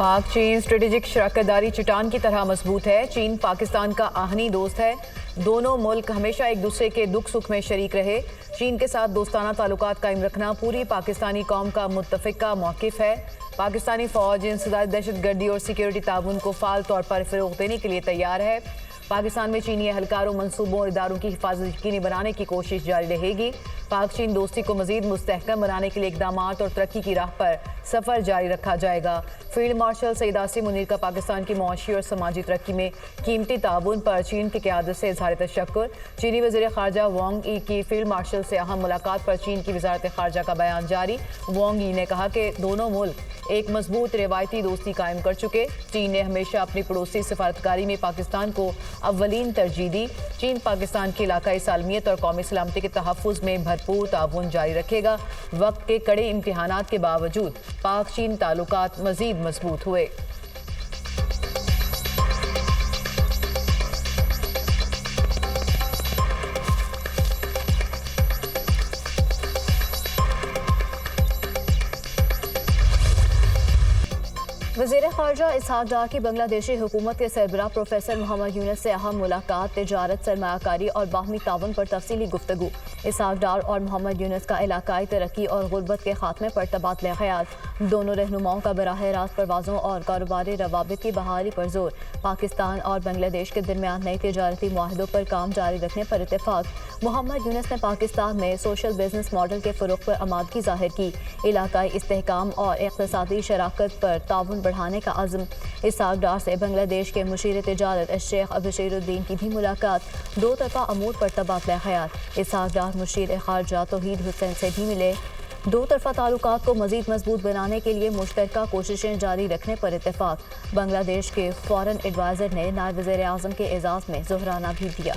पाक चीन स्ट्रेटेजिक शराकतदारी चट्टान की तरह मजबूत है। चीन पाकिस्तान का आहनी दोस्त है। दोनों मुल्क हमेशा एक दूसरे के दुख सुख में शरीक रहे। चीन के साथ दोस्ताना ताल्लुकात कायम रखना पूरी पाकिस्तानी कौम का मुत्तफिका मौक़िफ़ है। पाकिस्तानी फ़ौज इंसदाद दहशतगर्दी और सिक्योरिटी ताउन को फ़ाल तौर पर फ़रोग़ देने के लिए तैयार है। पाकिस्तान में चीनी एहलकारों, मनसूबों और इदारों की हिफाजत यकीनी बनाने की कोशिश जारी रहेगी। पाक चीन दोस्ती को मजीद मुस्तहकम बनाने के लिए इक़दाम और तरक्की की राह पर सफ़र जारी रखा जाएगा। फील्ड मार्शल सईद आसिम मुनीर का पाकिस्तान की मुआशी और समाजी तरक्की में कीमती ताउन पर चीन की क़यादत से इज़हार तशक्कुर। चीनी वज़ीर ख़ारजा वांग यी की फील्ड मार्शल से अहम मुलाकात पर चीन की वज़ारत ख़ारजा का बयान जारी। वांग यी ने कहा कि दोनों मुल्क एक मजबूत रिवायती दोस्ती कायम कर चुके। चीन ने हमेशा अपनी पड़ोसी सफारतकारी में पाकिस्तान को अव्वलीन तरजीह दी। चीन पाकिस्तान की इलाकाई सालमियत और कौमी सलामती के तहफ़्फ़ुज़ में भरपूर ताउन जारी रखेगा। वक्त के कड़े इम्तिहानात के बावजूद पाक चीन ताल्लुकात मज़ीद मजबूत हुए। वज़ीर ख़ारजा इसहाक़ डार की बांग्लादेशी हुकूमत के सरबराह प्रोफेसर मोहम्मद यूनुस से अहम मुलाकात, तिजारत, सरमायाकारी और बाहमी ताउन पर तफसीली गुफ्तगू। इसहाक़ डार और मोहम्मद यूनुस का इलाकाई तरक्की और गुर्बत के खात्मे पर तबादला ख़याल। दोनों रहनुमाओं का बराह रास्त परवाज़ों और कारोबारी रवाबित की बहाली पर जोर। पाकिस्तान और बांग्लादेश के दरमियान नए तिजारती मुआहदों पर काम जारी रखने पर इत्तेफाक। मोहम्मद यूनुस ने पाकिस्तान में सोशल बिजनेस मॉडल के फ़रोग़ पर आमादगी ज़ाहिर की। इलाकाई इस्तेहकाम और इक़्तिसादी शराकत पर ताउन बढ़ाने का अज़्म। इसहाक़ डार से बांग्लादेश के मुशीर तिजारत शेख बशीरुद्दीन की भी मुलाकात। दो तरफ़ा अमूर पर तबादला ख़याल। इसहाक़ डार मुशीर ख़ारजा तौहीद हुसैन से भी मिले। दो तरफ़ा ताल्लुकात को मज़ीद मजबूत बनाने के लिए मुश्तरका कोशिशें जारी रखने पर इत्तेफाक। बांग्लादेश के फ़ॉरेन एडवाइज़र ने नायब वज़ीर आज़म के एज़ाज़ में ज़ुहराना भी दिया।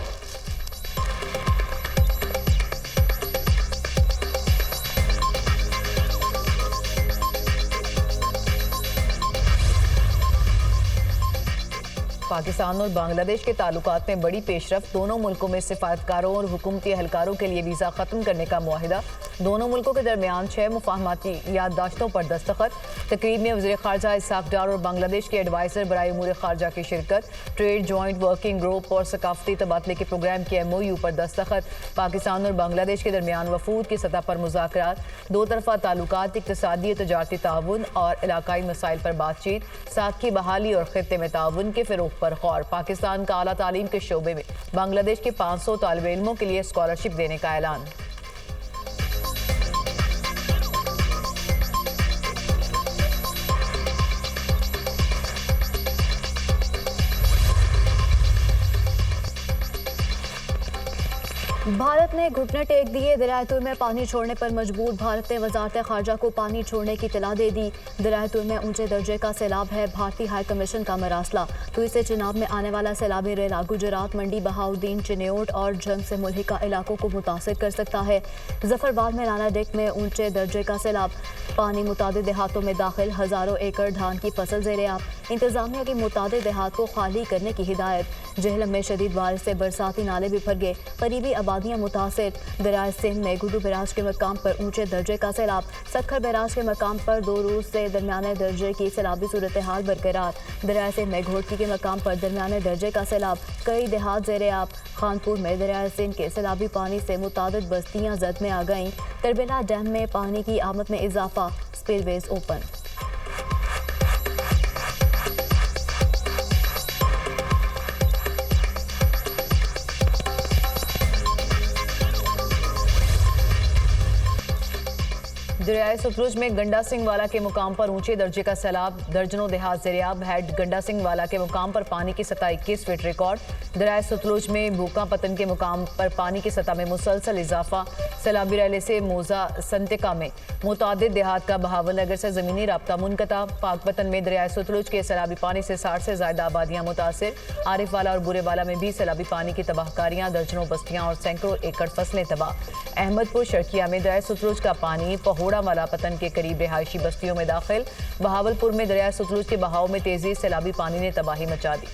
पाकिस्तान और बांग्लादेश के ताल्लुकात में बड़ी पेशरफ। दोनों मुल्कों में सिफारतकारों और हुकूमती एहलकारों के लिए वीज़ा ख़त्म करने का मुआहिदा। दोनों मुल्कों के दरमियान 6 मुफाहमाती याददाश्तों पर दस्तखत। तकरीब में वज़ीर ख़ारजा इसहाक़ डार और बांग्लादेश के एडवाइज़र बराए उमूर ख़ारजा की शिरकत। ट्रेड जॉइंट वर्किंग ग्रुप और सकाफ़ती तबादले के प्रोग्राम के MOU पर दस्तखत। पाकिस्तान और बांग्लादेश के दरमियान वफूद की सतह पर मुज़ाकरात। दो तरफ़ा ताल्लुकात, इक़्तिसादी और तजारती ताउन और इलाकाई मसाइल पर बातचीत। साथ की बहाली और ख़ित्ते में ताउन के फ़रोग़ पर गौर। पाकिस्तान का आला तालीम के शोबे में बांग्लादेश के 500 तालिब इल्मों के लिए स्कॉलरशिप देने का ऐलान। भारत ने घुटने टेक दिए। दरियातुर में पानी छोड़ने पर मजबूर। भारत ने वजारत ख़ारजा को पानी छोड़ने की इत्तला दे दी। दरियातुर में ऊंचे दर्जे का सैलाब है। भारतीय हाई कमीशन का मरासला। तो इसे चिनाब में आने वाला सैलाबी रेला गुजरात, मंडी, बहाउद्दीन, चिन्योट और जंग से मुल्हिका इलाकों को मुतासिर कर सकता है। जफरबाद में लाना डेक में ऊंचे दर्जे का सैलाब। पानी मुतादिद देहातों में दाखिल। हज़ारों एकड़ धान की फसल ज़ेर-ए-आब। इंतजामिया की मुतादिद देहात को खाली करने की हिदायत। जेहलम में शदीद बारिश से बरसाती नाले बिफर गए। करीबी आबादियाँ मुतासिर। दरिया सिंध में गुडू बैराज के मकाम पर ऊंचे दर्जे का सैलाब। सखर बैराज के मकाम पर 2 रोज से दरमियाने दर्जे की सैलाबी सूरत हाल बरकरार। दरिया सिंध में घोटकी के मकाम पर दरमियाने दर्जे का सैलाब। कई देहात ज़ेर-ए-आब। खानपुर में दरिया सिंध के सैलाबी पानी से मुतादिद बस्तियाँ जद में आ गईं। तरबेला डैम में पानी की आमद में इजाफा। Spillways open. दरियाए सतलुज में गंडा सिंह वाला के मुकाम पर ऊंचे दर्जे का सैलाब। दर्जनों देहात ज़ेर-ए-आब। हेड गंडा सिंह वाला के मुकाम पर पानी की सतह 21 फीट रिकॉर्ड। दरियाए सतलुज में भूका पतन के मुकाम पर पानी की सतह में मुसलसल इजाफा। सैलाबी रैले से मोजा संतिका में मुतादिद देहात का बहावल नगर से ज़मीनी राब्ता मुनक़ता। पाकपतन में दरियाए सतलुज के सैलाबी पानी से 60 से ज़्यादा आबादियाँ मुतासिर। आरिफ वाला और बुरेवाला में भी सैलाबी पानी की तबाहकारियाँ। दर्जनों बस्तियाँ और सैकड़ों एकड़ फसलें तबाह। अहमदपुर शर्किया में दरियाए सतलुज का पानी पहोड़ा वाला पतन के करीब रिहायशी बस्तियों में दाखिल। बहावलपुर में दरिया सतलुज के बहाव में तेजी। सैलाबी पानी ने तबाही मचा दी।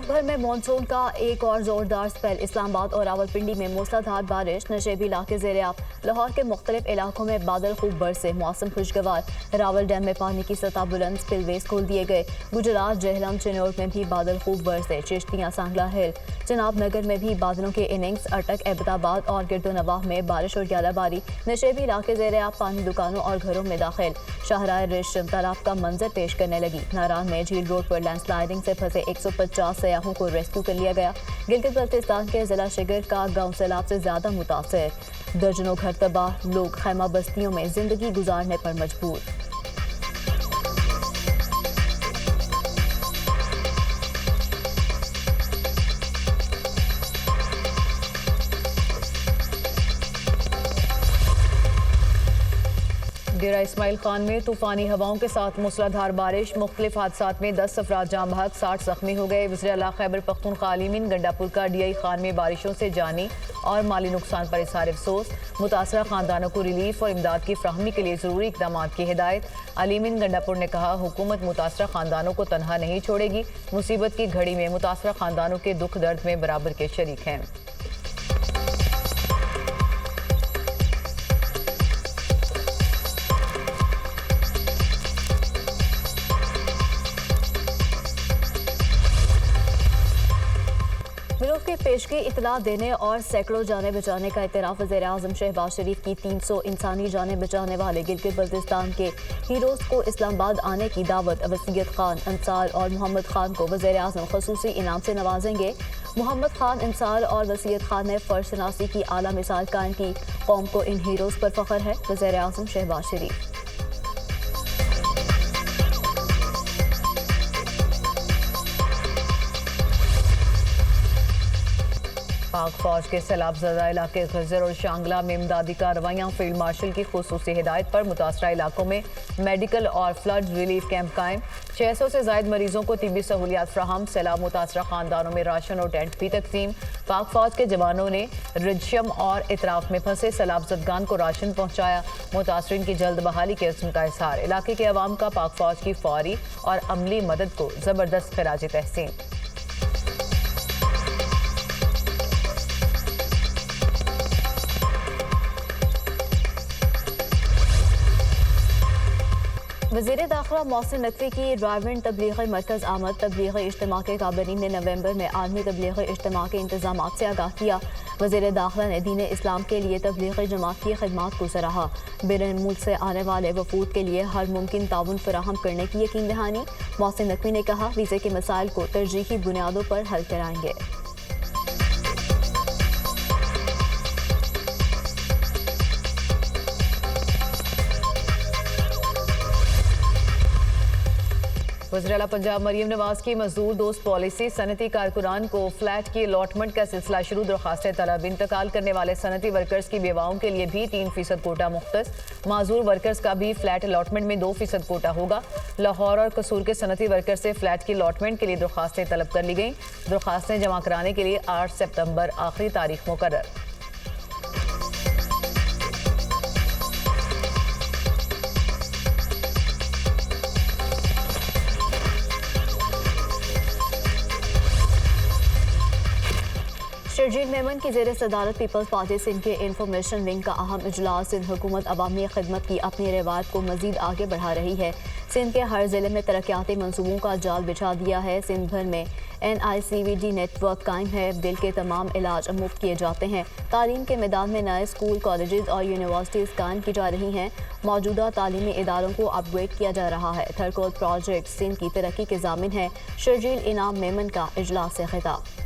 मुल्क भर में मानसून का एक और जोरदार स्पेल। इस्लामाबाद और रावलपिंडी में मूसलाधार बारिश, नशेबी इलाके ज़ेर-ए-आब। लाहौर के मुख्तलिफ इलाकों में बादल खूब बरसे, मौसम खुशगवार। रावल डैम में पानी की सतह बुलंद, स्पिलवेज खोल दिए गए। गुजरात, जहलम, चिनौर में भी बादल खूब बरसे। चिश्तियाँ, सांगला हिल, जनाब नगर में भी बादलों के इनिंग्स। अटक, एबटाबाद और गिरदोनवाह में बारिश और ग्यालाबारी। नशेबी इलाके ज़ेर-ए-आब, पानी दुकानों और घरों में दाखिल। शाहराह रेशम तालाब का मंजर पेश करने लगी। नारान में झील रोड पर लैंडस्लाइडिंग से फंसे 150 सयाहों को रेस्क्यू कर लिया गया। गिलगित बल्तिस्तान के जिला शिगर का गांव सैलाब से ज्यादा मुतासर। दर्जनों घर तबाह, लोग खैमा बस्तियों में जिंदगी गुजारने पर मजबूर। डेरा इस्माइल खान में तूफानी हवाओं के साथ मूसलाधार बारिश, मुख्तलिफ हादसात में 10 अफराद जाँ बहक, 60 जख्मी हो गए। वज़ीर-ए-आला खैबर पख्तूनख्वा आलिमीन गंडापुर का DI खान में बारिशों से जानी और माली नुकसान पर इज़हार अफसोस। मुतासरा खानदानों को रिलीफ और इमदाद की फ्राहमी के लिए ज़रूरी इक़दाम की हिदायत। आलिमीन गंडापुर ने कहा, हुकूमत मुतासरा खानदानों को तनहा नहीं छोड़ेगी। मुसीबत की घड़ी में मुतासरा खानदानों के दुख दर्द में बराबर के शरीक हैं। मुल्क की पेशगी इतला देने और सैकड़ों जाने बचाने का इतराफ़ वज़ीर आज़म शहबाज शरीफ की 300 इंसानी जाने बचाने वाले गिलगित बल्तिस्तान के हीरोज़ को इस्लामाबाद आने की दावत। वसीयत खान अंसार और मोहम्मद खान को वज़ीर आज़म ख़ुसूसी इनाम से नवाजेंगे। मोहम्मद खान अंसार और वसीयत खान ने फ़र्ज शनासी की आला मिसाल कायम की। कौम को इन हीरोज़ पर फ़ख्र है। वज़ीर आज़म शहबाज शरीफ। पाक फौज के सैलाबज़दा इलाके खजर और शांगला में इमदादी कार्रवाइयाँ। फील्ड मार्शल की खुसूसी हिदायत पर मुतासरा इलाकों में मेडिकल और फ्लड रिलीफ कैंप कायम। 600 से ज़ायद मरीजों को तिब्बी सहूलियात फ्राहम। सैलाब मुतासरा खानदानों में राशन और टेंट भी तकसीम। पाक फौज के जवानों ने रिजशम और इतराफ में फंसे सैलाबज़दगान को राशन पहुँचाया। मुतासरीन की जल्द बहाली के इज़्म का इज़हार। इलाके के अवाम का पाक फौज की फौरी और अमली मदद को ज़बरदस्त खिराज तहसीन। वज़ीर दाखिला मोहसिन नकवी की ड्राइविंग तबलीगी मरकज़ आमद। तबलीगी इज्तिमा के काबरीन ने नवंबर में आलमी तबलीगी इज्तिमा के इंतजाम से आगाह किया। वज़ीर दाखिला ने दीन इस्लाम के लिए तबलीगी जमात की खिदमात को सराहा। बैरून मुल्क से आने वाले वफूद के लिए हर मुमकिन ताउन फराहम करने की यकीन दहानी। मोहसिन नकवी ने कहा, वीज़े के मसाइल को तरजीही बुनियादों पर हल कराएंगे। वज़ीर-ए-आला पंजाब मरीम नवाज की मजदूर दोस्त पॉलिसी। सनती कारकुनान को फ्लैट की अलॉटमेंट का सिलसिला शुरू। दरख्वास्त तलब। इंतकाल करने वाले सनती वर्कर्स की बेवाओं के लिए भी 3% कोटा मुख्तस। माजूर वर्कर्स का भी फ्लैट अलॉटमेंट में 2% कोटा होगा। लाहौर और कसूर के सनती वर्कर्स से फ्लैट की अलॉटमेंट के लिए दरख्वास्तें तलब कर ली गई। दरख्वास्तें जमा कराने के लिए 8 सितंबर आखिरी तारीख मुकर्रर। शर्जील मेमन की ज़ेर सदारत पीपल्स पार्टी सिंध के इंफॉर्मेशन विंग का अहम इजलास। सिंध हुकूमत अवामी खिदमत की अपनी रिवायत को मजीद आगे बढ़ा रही है। सिंध के हर जिले में तरक्याती मनसूबों का जाल बिछा दिया है। सिंध भर में NICVD नेटवर्क कायम है। दिल के तमाम इलाज मुफ्त किए जाते हैं। तालीम के मैदान में नए स्कूल, कॉलेजेस और यूनिवर्सिटीज़ कायम की जा रही हैं। मौजूदा तालीमी इदारों को अपग्रेड किया जा रहा है। थरकोल प्रोजेक्ट सिंध की तरक्की के ज़ामिन है। शर्जील इनाम मेमन का इजलास से खिताब।